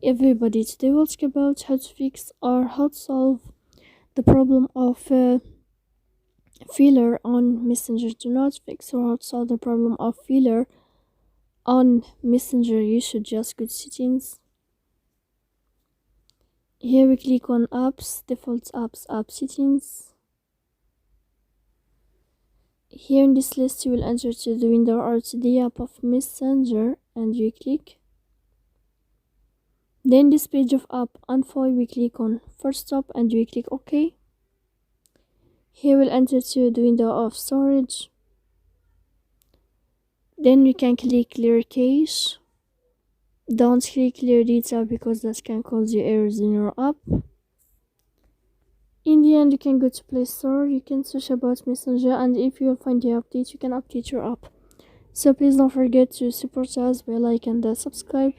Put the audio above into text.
Everybody, today we'll talk about how to fix or how to solve the problem of failure on Messenger. Do not fix or how to solve the problem of failure on Messenger. You should just go to settings. Here we click on apps, default apps, app settings. Here in this list you will enter to the window or to the app of Messenger and you click. Then this page of app info we click on first stop and we click OK. Here we'll enter to the window of storage. Then we can click clear cache. Don't click clear data because that can cause you errors in your app. In the end, you can go to Play Store, you can search about Messenger, and if you find the update, you can update your app. So please don't forget to support us by like and subscribe.